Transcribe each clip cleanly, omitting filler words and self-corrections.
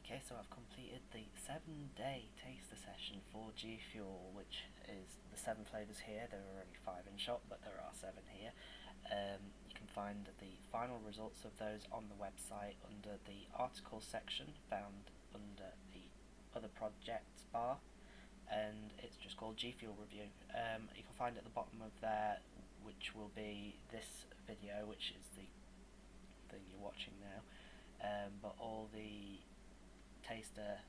Okay, so I've completed the 7-day taster session for Gfuel, which is the 7 flavours here. There are only 5 in shop, but there are 7 here. You can find the final results of those on the website under the articles section, found under the other projects bar, and it's just called Gfuel Review. You can find at the bottom of there, which will be this video, which is the thing you're watching now, but all the taster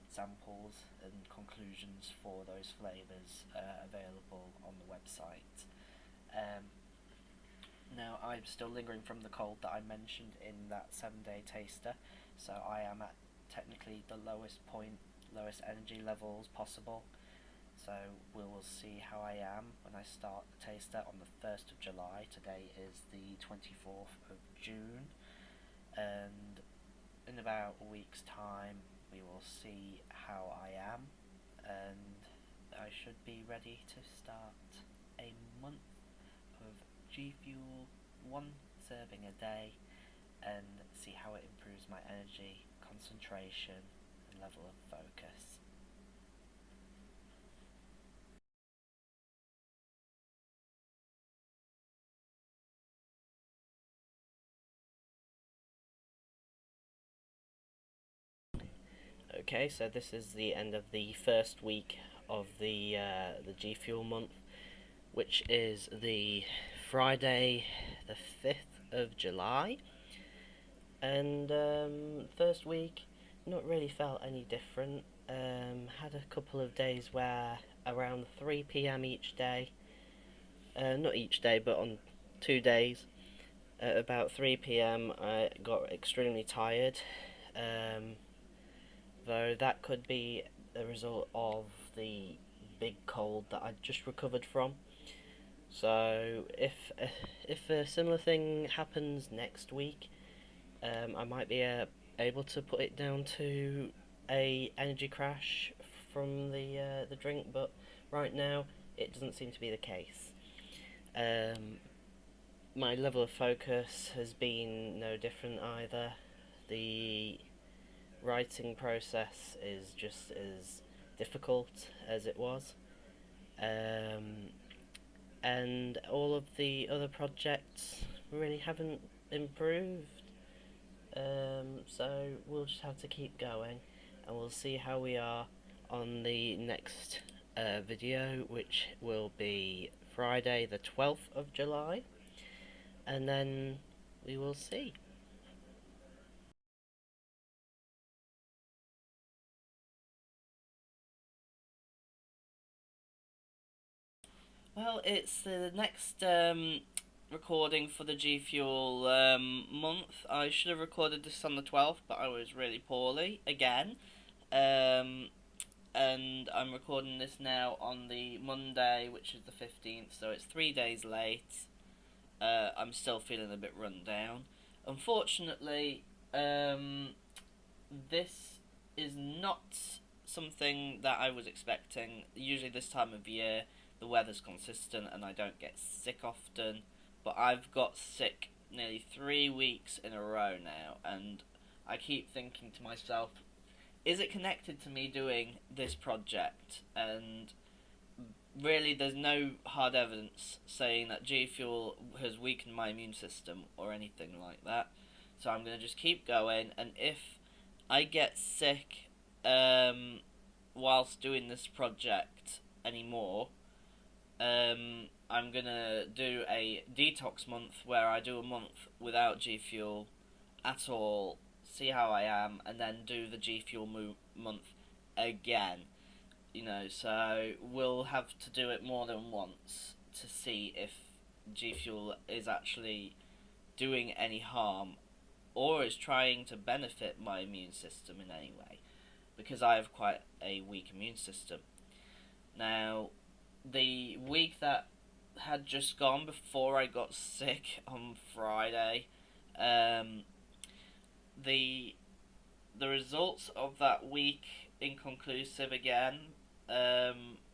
samples and conclusions for those flavours are available on the website. Now I'm still lingering from the cold that I mentioned in that 7-day taster, so I am at technically the lowest energy levels possible. So we will see how I am when I start the taster on the 1st of July. Today is the 24th of June, and in about a week's time we will see how I am, and I should be ready to start a month of Gfuel, 1 serving a day, and see how it improves my energy, concentration and level of focus. Okay, so this is the end of the first week of the Gfuel month, which is the Friday the 5th of July. And first week, not really felt any different. Had a couple of days where around 3 p.m. each day, not each day, but on 2 days, at about 3 p.m. I got extremely tired. Though that could be a result of the big cold that I just recovered from. So if a similar thing happens next week, I might be able to put it down to a energy crash from the drink, but right now it doesn't seem to be the case. My level of focus has been no different either. The writing process is just as difficult as it was, and all of the other projects really haven't improved. So we'll just have to keep going, and we'll see how we are on the next video, which will be Friday the 12th of July, and then we will see. Well, it's the next recording for the Gfuel month. I should have recorded this on the 12th, but I was really poorly again. Um, and I'm recording this now on the Monday, which is the 15th, so it's 3 days late. I'm still feeling a bit run down. Unfortunately, this is not something that I was expecting. Usually this time of year the weather's consistent and I don't get sick often, but I've got sick nearly 3 weeks in a row now, and I keep thinking to myself, is it connected to me doing this project? And really there's no hard evidence saying that Gfuel has weakened my immune system or anything like that. So I'm going to just keep going, and if I get sick whilst doing this project anymore, I'm going to do a detox month where I do a month without Gfuel at all, see how I am, and then do the Gfuel month again. So we'll have to do it more than once to see if Gfuel is actually doing any harm or is trying to benefit my immune system in any way, because I have quite a weak immune system. Now, the week that had just gone before I got sick on Friday, the the results of that week inconclusive again.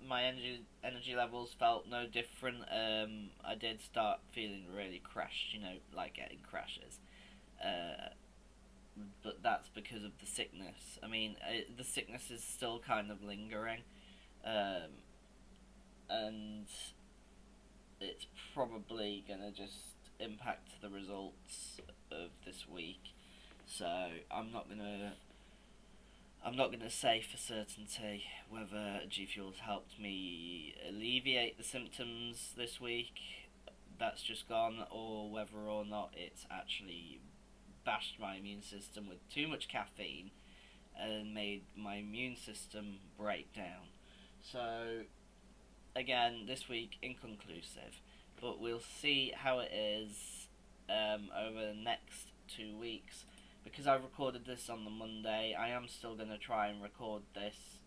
My energy levels felt no different. I did start feeling really crashed, like getting crashes. but that's because of the sickness. I mean, the sickness is still kind of lingering, um, and it's probably gonna just impact the results of this week. So I'm not gonna say for certainty whether Gfuel's helped me alleviate the symptoms this week that's just gone, or whether or not it's actually bashed my immune system with too much caffeine and made my immune system break down. So again, this week inconclusive, but we'll see how it is over the next 2 weeks. Because I recorded this on the Monday, I am still going to try and record this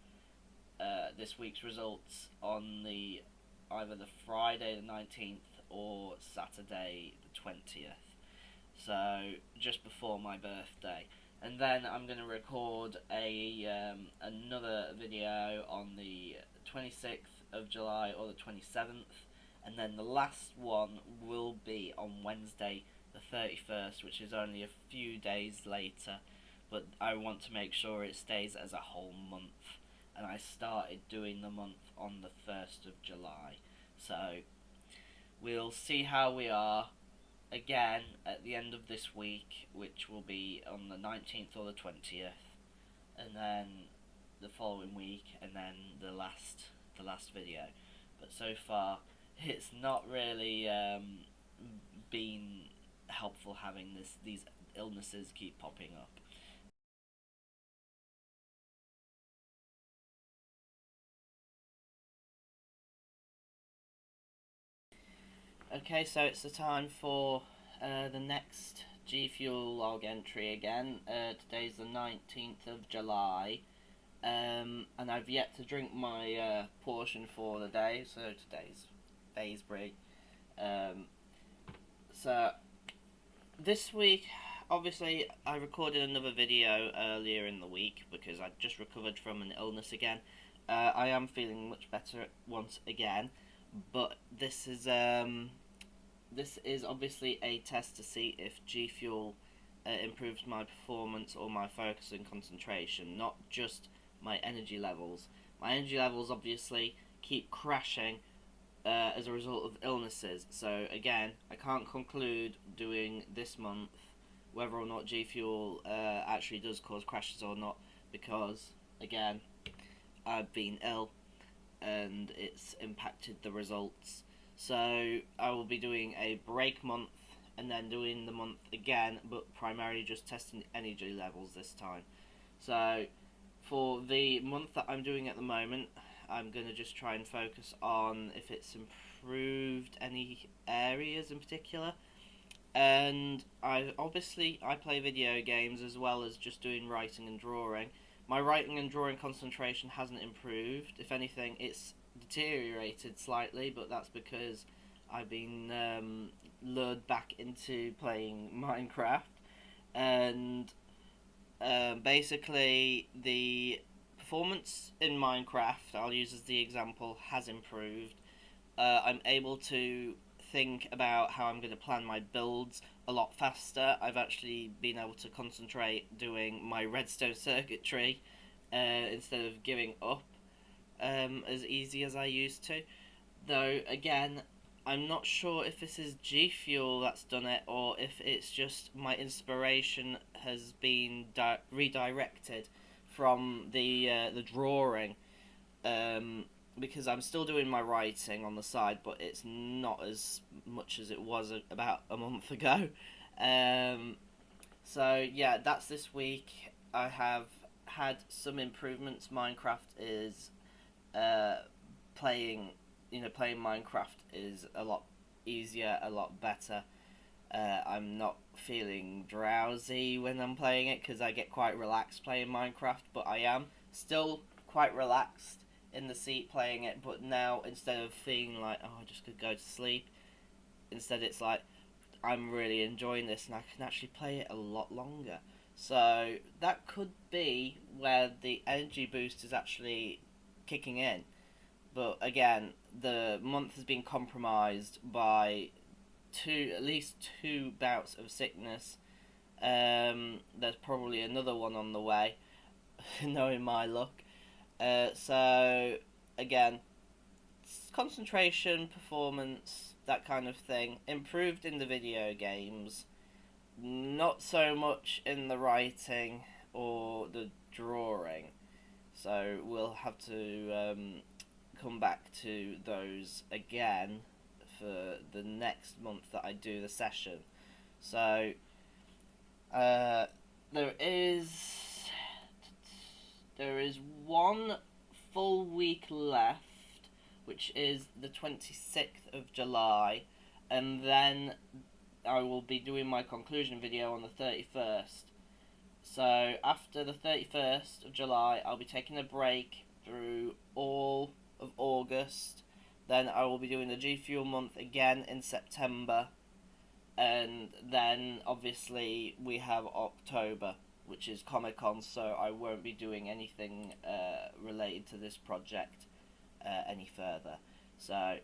week's results on the either the Friday the 19th or Saturday the 20th. So just before my birthday. And then I'm going to record another video on the 26th of July or the 27th, and then the last one will be on Wednesday the 31st, which is only a few days later, but I want to make sure it stays as a whole month, and I started doing the month on the 1st of July. So we'll see how we are again at the end of this week, which will be on the 19th or the 20th, and then the following week, and then the last video. But so far, it's not really been helpful having these illnesses keep popping up. Okay, so it's the time for the next Gfuel log entry again. Today's the 19th of July, and I've yet to drink my portion for the day, so today's Faisbury. So this week, obviously, I recorded another video earlier in the week because I just recovered from an illness again. I am feeling much better once again, but this is obviously a test to see if Gfuel improves my performance or my focus and concentration, not just my energy levels. My energy levels obviously keep crashing as a result of illnesses. So again, I can't conclude doing this month whether or not Gfuel actually does cause crashes or not, because again, I've been ill and it's impacted the results. So I will be doing a break month and then doing the month again, but primarily just testing energy levels this time. So for the month that I'm doing at the moment, I'm going to just try and focus on if it's improved any areas in particular. And I play video games as well as just doing writing and drawing. My writing and drawing concentration hasn't improved. If anything, it's deteriorated slightly, but that's because I've been lured back into playing Minecraft. And basically, the performance in Minecraft, I'll use as the example, has improved. I'm able to think about how I'm going to plan my builds a lot faster. I've actually been able to concentrate doing my redstone circuitry instead of giving up as easy as I used to. Though, again, I'm not sure if this is Gfuel that's done it or if it's just my inspiration has been redirected from the drawing. Because I'm still doing my writing on the side, but it's not as much as it was about a month ago. So yeah, that's this week. I have had some improvements. Minecraft is playing Minecraft is a lot easier, a lot better. I'm not feeling drowsy when I'm playing it because I get quite relaxed playing Minecraft, but I am still quite relaxed in the seat playing it. But now, instead of feeling like, oh, I just could go to sleep, instead it's like, I'm really enjoying this and I can actually play it a lot longer. So that could be where the energy boost is actually kicking in. But again, the month has been compromised by at least two bouts of sickness, There's probably another one on the way, knowing my luck. So again, concentration, performance, that kind of thing, improved in the video games. Not so much in the writing or the drawing. So we'll have to come back to those again for the next month that I do the session. So there is one full week left, which is the 26th of July, and then I will be doing my conclusion video on the 31st. So after the 31st of July, I'll be taking a break through all of August. Then I will be doing the Gfuel month again in September. And then obviously we have October, which is Comic-Con, so I won't be doing anything related to this project any further. So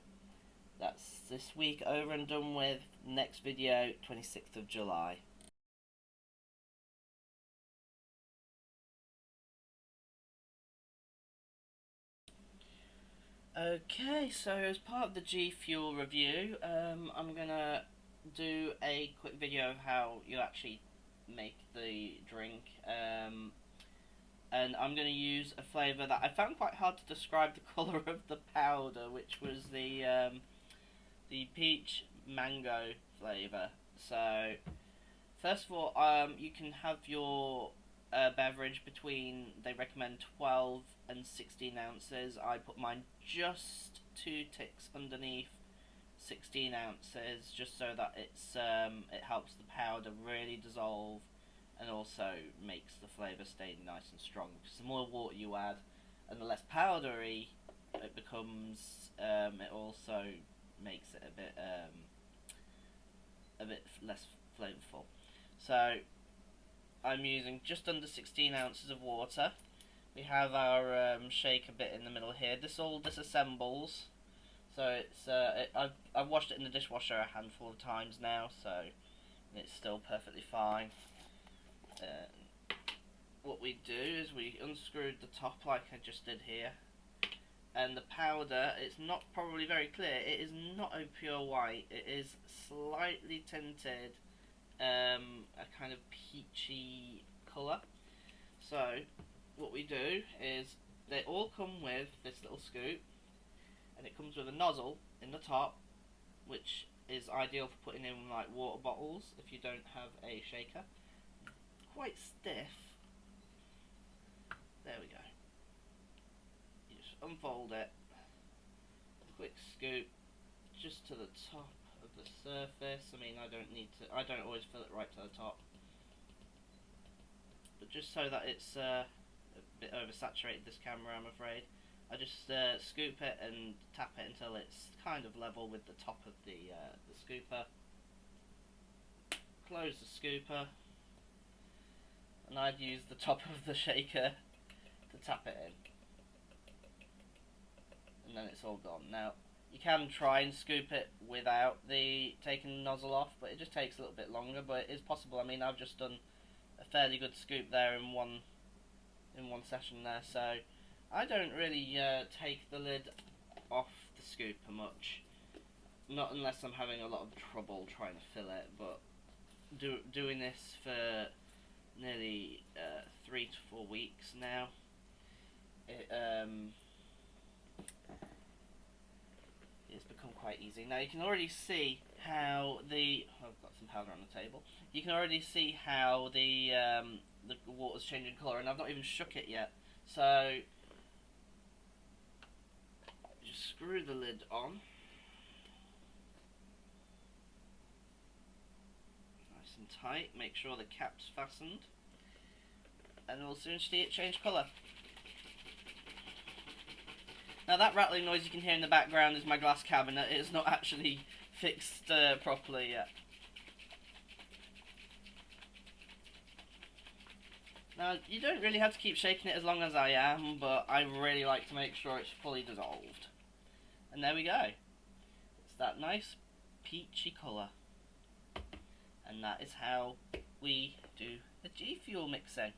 that's this week over and done with. Next video, 26th of July. Okay, so as part of the Gfuel review, I'm gonna do a quick video of how you actually make the drink, and I'm going to use a flavour that I found quite hard to describe the colour of the powder, which was the peach mango flavour. So first of all, you can have your beverage between, they recommend 12 and 16 ounces. I put mine just 2 ticks underneath 16 ounces, just so that it helps the powder really dissolve and also makes the flavour stay nice and strong. Because the more water you add and the less powdery it becomes, it also makes it a bit less flavourful. So I'm using just under 16 ounces of water. We have our shaker bit in the middle here. This all disassembles. So it's I've washed it in the dishwasher a handful of times now, so it's still perfectly fine. What we do is we unscrewed the top like I just did here, and the powder, it's not probably very clear, it is not a pure white, it is slightly tinted, a kind of peachy colour. So what we do is they all come with this little scoop, and it comes with a nozzle in the top, which is ideal for putting in like water bottles if you don't have a shaker. Quite stiff. There we go. You just unfold it, quick scoop just to the top of the surface. I mean, I don't always fill it right to the top, but just so that it's a bit oversaturated, this camera, I'm afraid. I just scoop it and tap it until it's kind of level with the top of the scooper. Close the scooper, and I'd use the top of the shaker to tap it in, and then it's all gone. Now you can try and scoop it without taking the nozzle off, but it just takes a little bit longer, but it is possible. I mean, I've just done a fairly good scoop there in one session there, so I don't really take the lid off the scooper much, not unless I'm having a lot of trouble trying to fill it. But doing this for nearly 3 to 4 weeks now, it's become quite easy. Now you can already see how I've got some powder on the table. You can already see how the water's changing colour, and I've not even shook it yet. So just screw the lid on. Nice and tight. Make sure the cap's fastened, and we'll soon see it change colour. Now that rattling noise you can hear in the background is my glass cabinet. It is not actually fixed properly yet. Now you don't really have to keep shaking it as long as I am, but I really like to make sure it's fully dissolved. And there we go. It's that nice peachy colour. And that is how we do the Gfuel mixing.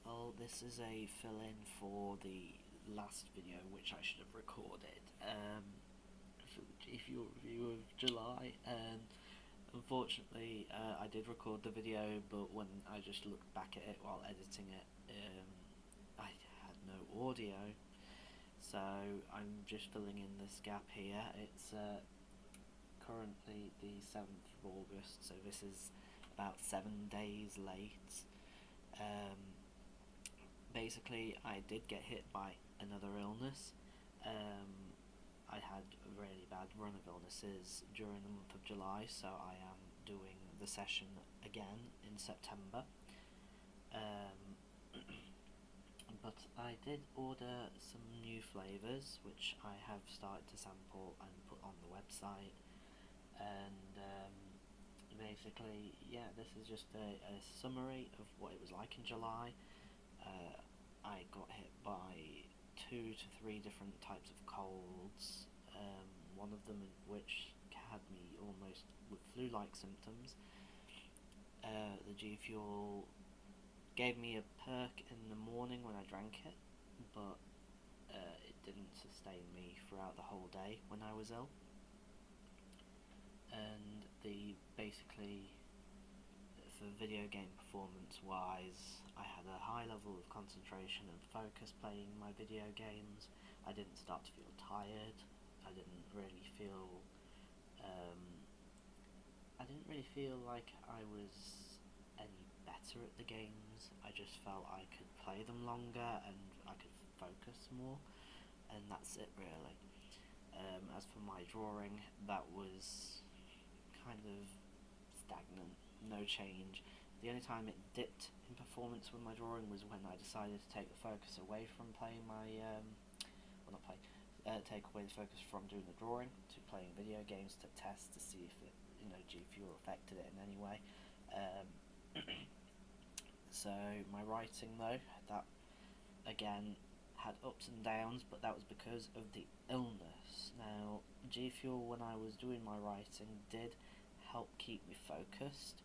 Well, this is a fill-in for the last video, which I should have recorded, for the Gfuel review of July, and unfortunately I did record the video, but when I just looked back at it while editing it, I had no audio, so I'm just filling in this gap here. It's currently the 7th of August, so this is about 7 days late. Basically, I did get hit by another illness. I had a really bad run of illnesses during the month of July, so I am doing the session again in September. But I did order some new flavours, which I have started to sample and put on the website. And basically, yeah, this is just a summary of what it was like in July. I got hit by 2 to 3 different types of colds, one of them which had me almost with flu-like symptoms. The Gfuel gave me a perk in the morning when I drank it, but it didn't sustain me throughout the whole day when I was ill. And basically, for video game performance wise, I had a high level of concentration and focus playing my video games. I didn't start to feel tired. I didn't really feel like I was any better at the games. I just felt I could play them longer and I could focus more, and that's it really. As for my drawing, that was kind of stagnant, no change. The only time it dipped in performance with my drawing was when I decided to take the focus away from playing my, take away the focus from doing the drawing to playing video games to test to see if it, Gfuel affected it in any way. So my writing though, that again had ups and downs, but that was because of the illness. Now, Gfuel, when I was doing my writing, did help keep me focused,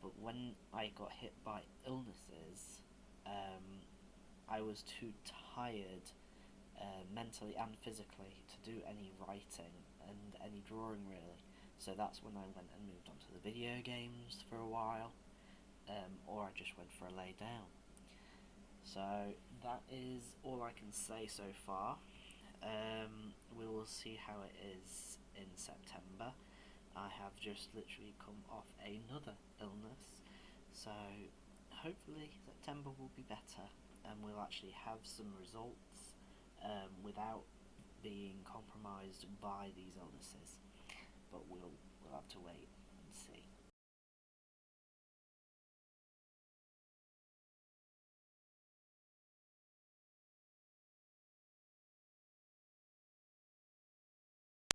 but when I got hit by illnesses, I was too tired, mentally and physically, to do any writing and any drawing really. So that's when I went and moved on to the video games for a while, or I just went for a lay down. So that is all I can say so far. We will see how it is in September. I have just literally come off another illness, so hopefully September will be better and we'll actually have some results without being compromised by these illnesses, but we'll have to wait.